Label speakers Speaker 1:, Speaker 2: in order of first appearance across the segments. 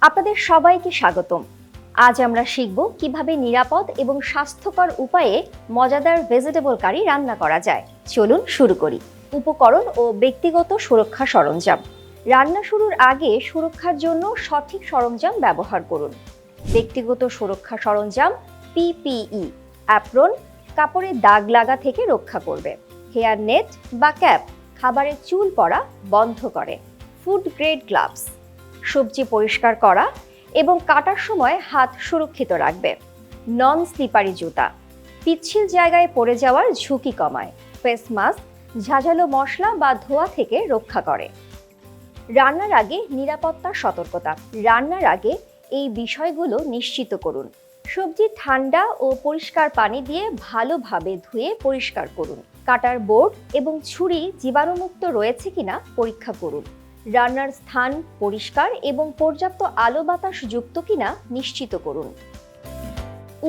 Speaker 1: আপনাদের সবাইকে স্বাগতম। আজ আমরা শিখব কিভাবে নিরাপদ এবং স্বাস্থ্যকর উপায়ে মজাদার ভেজিটেবল কারি রান্না করা যায়। চলুন শুরু করি। উপকরণ ও ব্যক্তিগত সুরক্ষা সরঞ্জাম। রান্না শুরুর আগে সুরক্ষার জন্য সঠিক সরঞ্জাম ব্যবহার করুন। ব্যক্তিগত সুরক্ষা সরঞ্জাম পিপিই, অ্যাপ্রন কাপড়ে দাগ লাগা থেকে রক্ষা করবে। হেয়ার নেট বা ক্যাপ খাবারে চুল পড়া বন্ধ করে। ফুড গ্রেড গ্লাভস সবজি পরিষ্কার করা এবং কাটার সময় হাত সুরক্ষিত রাখবে। নন স্লিপারি জুতা পিচ্ছিল জায়গায় পড়ে যাওয়ার ঝুঁকি কমায়। ফেস মাস্ক ঝাঁঝালো মশলা বা ধোঁয়া থেকে রক্ষা করে। রান্নার আগে নিরাপত্তার সতর্কতা। রান্নার আগে এই বিষয়গুলো নিশ্চিত করুন। সবজি ঠান্ডা ও পরিষ্কার পানি দিয়ে ভালোভাবে ধুয়ে পরিষ্কার করুন। কাটার বোর্ড এবং ছুরি জীবাণুমুক্ত রয়েছে কিনা পরীক্ষা করুন। রান্নার স্থান পরিষ্কার এবং পর্যাপ্ত আলো বাতাস যুক্ত কিনা নিশ্চিত করুন।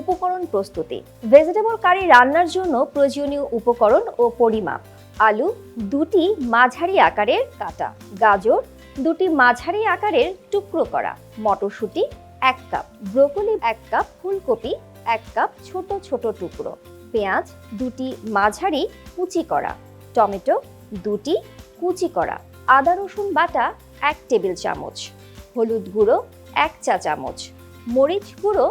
Speaker 1: উপকরণ প্রস্তুতি। ভেজিটেবল কারি রান্নার জন্য প্রয়োজনীয় উপকরণ ও পরিমাপ: আলু 2টি মাঝারি আকারের কাটা, গাজর 2টি মাঝারি আকারের টুকরো করা, মটরশুঁটি 1 কাপ, ব্রোকলি 1 কাপ, ফুলকপি 1 কাপ ছোট ছোট টুকরো, পেঁয়াজ 2টি মাঝারি কুচি করা, টমেটো 2টি কুচি করা, আদা রসুন বাটা 1 টেবিল চামচ, হলুদ গুঁড়ো 1 চা চামচ, মরিচ গুঁড়ো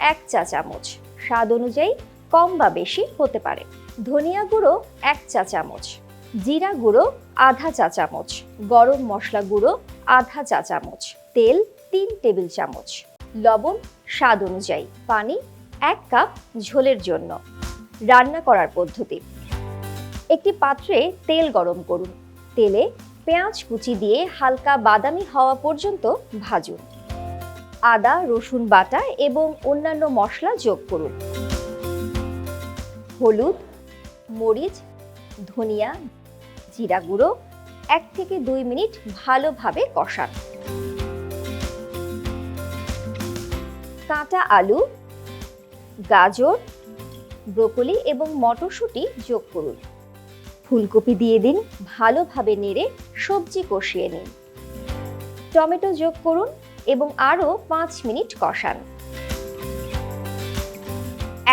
Speaker 1: 1 চা চামচ, স্বাদ অনুযায়ী কম বা বেশি হতে পারে, ধনিয়া গুঁড়ো 1 চা চামচ, জিরা গুঁড়ো আধা চা চামচ, গরম মশলা গুঁড়ো আধা চা চামচ, তেল 3 টেবিল চামচ, লবণ স্বাদ অনুযায়ী, পানি 1 কাপ ঝোলের জন্য। রান্না করার পদ্ধতি: একটি পাত্রে তেল গরম করুন। তেলে পেঁয়াজ কুচি দিয়ে হালকা বাদামি হওয়া পর্যন্ত ভাজুন। আদা রসুন বাটা এবং অন্যান্য মশলা যোগ করুন। হলুদ, মরিচ, ধনিয়া, জিরা গুঁড়ো 1 থেকে 2 মিনিট ভালোভাবে কষান। কাঁটা আলু, গাজর, ব্রোকলি এবং মটরশুঁটি যোগ করুন। ফুলকপি দিয়ে দিন। ভালোভাবে নেড়ে সবজি কষিয়ে নিন। টমেটো যোগ করুন এবং আরও 5 মিনিট কষান।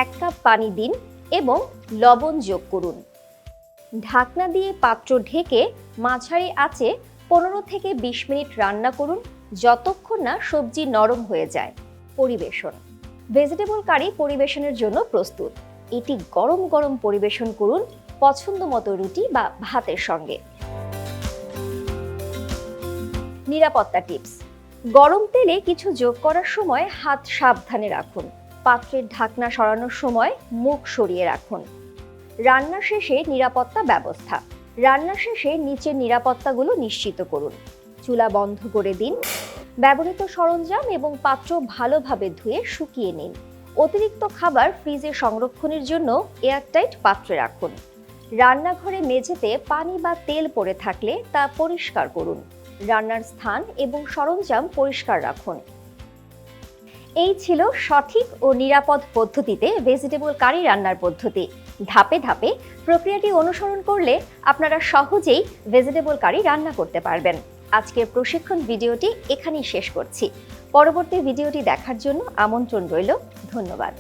Speaker 1: 1 কাপ পানি দিন এবং লবণ যোগ করুন। ঢাকনা দিয়ে পাত্র ঢেকে মাঝারি আঁচে 15 থেকে 20 মিনিট রান্না করুন, যতক্ষণ না সবজি নরম হয়ে যায়। পরিবেশন: ভেজিটেবল কারি পরিবেশনের জন্য প্রস্তুত। এটি গরম গরম পরিবেশন করুন পছন্দ মতো রুটি বা ভাতের সঙ্গে। নিরাপত্তা টিপস: গরম তেলে কিছু যোগ করার সময় হাত সাবধানে রাখুন। পাত্রের ঢাকনা সরানোর সময় মুখ সরিয়ে রাখুন। রান্না শেষে নিরাপত্তা ব্যবস্থা: রান্না শেষে নিচের নিরাপত্তাগুলো নিশ্চিত করুন। চুলা বন্ধ করে দিন। ব্যবহৃত সরঞ্জাম এবং পাত্র ভালোভাবে ধুয়ে শুকিয়ে নিন। অতিরিক্ত খাবার ফ্রিজে সংরক্ষণের জন্য এয়ারটাইট পাত্রে রাখুন। রান্নাঘরে মেঝেতে পানি বা তেল পড়ে থাকলে তা পরিষ্কার করুন। রান্নার স্থান এবং সরঞ্জাম পরিষ্কার রাখুন। এই ছিল সঠিক ও নিরাপদ পদ্ধতিতে ভেজিটেবল কারি রান্নার পদ্ধতি। ধাপে ধাপে প্রক্রিয়াটি অনুসরণ করলে আপনারা সহজেই ভেজিটেবল কারি রান্না করতে পারবেন। আজকের প্রশিক্ষণ ভিডিওটি এখানেই শেষ করছি। পরবর্তী ভিডিওটি দেখার জন্য আমন্ত্রণ রইল। ধন্যবাদ।